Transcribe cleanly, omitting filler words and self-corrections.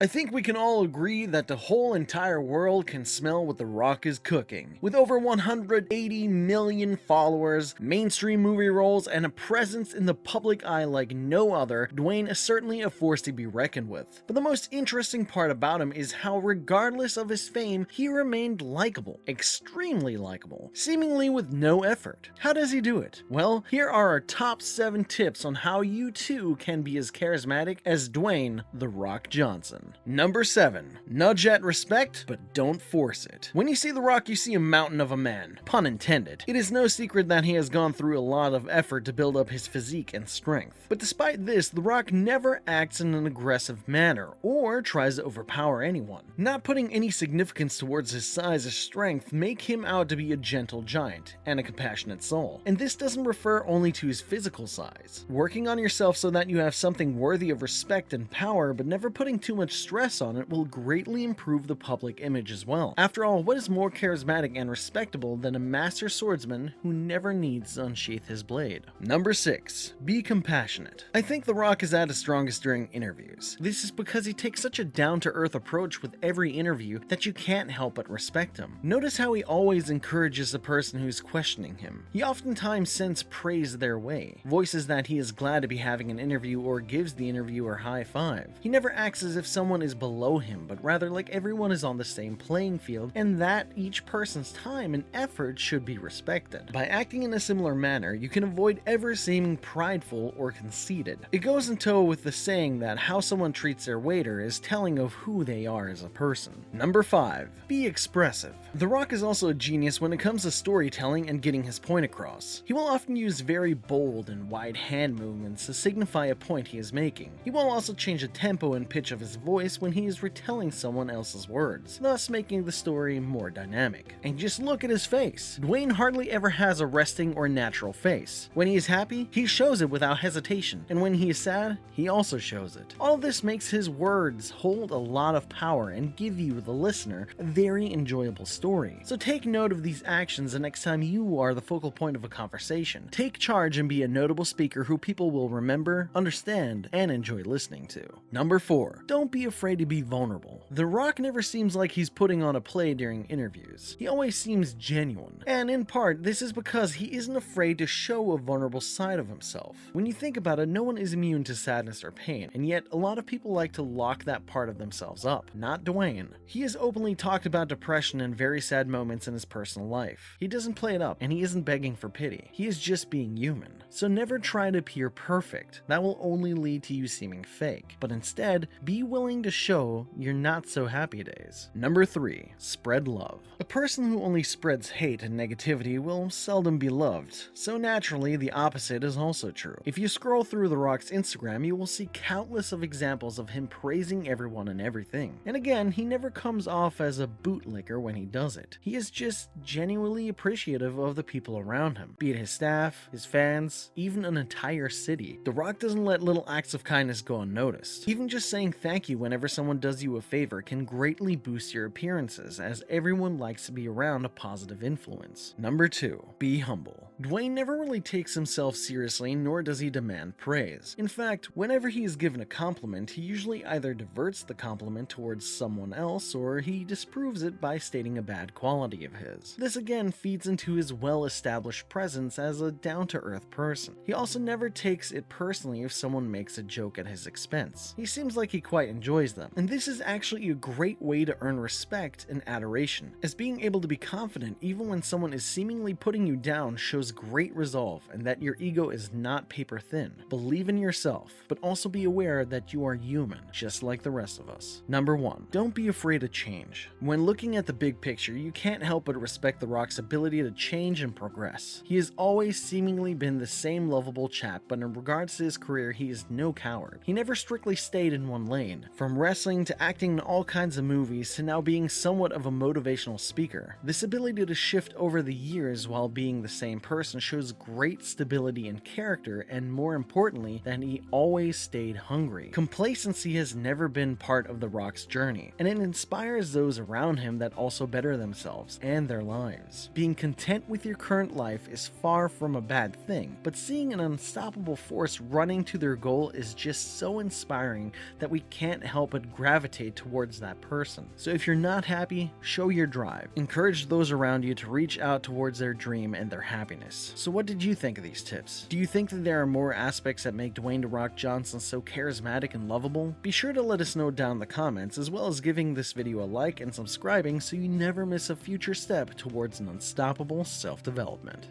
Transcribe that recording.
I think we can all agree that the whole entire world can smell what The Rock is cooking. With over 180 million followers, mainstream movie roles, and a presence in the public eye like no other, Dwayne is certainly a force to be reckoned with. But the most interesting part about him is how, regardless of his fame, he remained likable, extremely likable, seemingly with no effort. How does he do it? Well, here are our top 7 tips on how you too can be as charismatic as Dwayne "The Rock" Johnson. Number 7. Nudge at respect, but don't force it. When you see The Rock, you see a mountain of a man. Pun intended. It is no secret that he has gone through a lot of effort to build up his physique and strength. But despite this, The Rock never acts in an aggressive manner, or tries to overpower anyone. Not putting any significance towards his size or strength make him out to be a gentle giant, and a compassionate soul. And this doesn't refer only to his physical size. Working on yourself so that you have something worthy of respect and power, but never putting too much stress on it, will greatly improve the public image as well. After all, what is more charismatic and respectable than a master swordsman who never needs to unsheath his blade? Number 6. Be compassionate. I think The Rock is at his strongest during interviews. This is because he takes such a down-to-earth approach with every interview that you can't help but respect him. Notice how he always encourages the person who's questioning him. He oftentimes sends praise their way, voices that he is glad to be having an interview, or gives the interviewer a high five. He never acts as if someone is below him, but rather like everyone is on the same playing field, and that each person's time and effort should be respected. By acting in a similar manner, you can avoid ever seeming prideful or conceited. It goes in tow with the saying that how someone treats their waiter is telling of who they are as a person. Number 5. Be expressive. The Rock is also a genius when it comes to storytelling and getting his point across. He will often use very bold and wide hand movements to signify a point he is making. He will also change the tempo and pitch of his voice when he is retelling someone else's words, thus making the story more dynamic. And just look at his face. Dwayne hardly ever has a resting or natural face. When he is happy, he shows it without hesitation, and when he is sad, he also shows it. All of this makes his words hold a lot of power and give you, the listener, a very enjoyable story. So take note of these actions the next time you are the focal point of a conversation. Take charge and be a notable speaker who people will remember, understand, and enjoy listening to. Number 4. Don't be afraid to be vulnerable. The Rock never seems like he's putting on a play during interviews. He always seems genuine. And in part, this is because he isn't afraid to show a vulnerable side of himself. When you think about it, no one is immune to sadness or pain, and yet a lot of people like to lock that part of themselves up. Not Dwayne. He has openly talked about depression and very sad moments in his personal life. He doesn't play it up, and he isn't begging for pity. He is just being human. So never try to appear perfect. That will only lead to you seeming fake. But instead, be willing to show your not so happy days. Number 3. Spread love. A person who only spreads hate and negativity will seldom be loved. So naturally, the opposite is also true. If you scroll through The Rock's Instagram, you will see countless of examples of him praising everyone and everything. And again, he never comes off as a bootlicker when he does it. He is just genuinely appreciative of the people around him, be it his staff, his fans, even an entire city. The Rock doesn't let little acts of kindness go unnoticed. Even just saying thank you whenever someone does you a favor can greatly boost your appearances, as everyone likes to be around a positive influence. Number 2. Be humble. Dwayne never really takes himself seriously, nor does he demand praise. In fact, whenever he is given a compliment, he usually either diverts the compliment towards someone else, or he disproves it by stating a bad quality of his. This again feeds into his well-established presence as a down-to-earth person. He also never takes it personally if someone makes a joke at his expense. He seems like he quite enjoys them, and this is actually a great way to earn respect and adoration, as being able to be confident even when someone is seemingly putting you down shows great resolve, and that your ego is not paper thin. Believe in yourself, but also be aware that you are human, just like the rest of us. Number 1. Don't be afraid of change. When looking at the big picture, you can't help but respect The Rock's ability to change and progress. He has always seemingly been the same lovable chap, but in regards to his career, he is no coward. He never strictly stayed in one lane. From wrestling to acting in all kinds of movies to now being somewhat of a motivational speaker. This ability to shift over the years while being the same person person shows great stability in character, and more importantly, that he always stayed hungry. Complacency has never been part of The Rock's journey, and it inspires those around him that also better themselves and their lives. Being content with your current life is far from a bad thing, but seeing an unstoppable force running to their goal is just so inspiring that we can't help but gravitate towards that person. So if you're not happy, show your drive. Encourage those around you to reach out towards their dream and their happiness. So what did you think of these tips? Do you think that there are more aspects that make Dwayne "The Rock" Johnson so charismatic and lovable? Be sure to let us know down in the comments, as well as giving this video a like and subscribing so you never miss a future step towards an unstoppable self-development.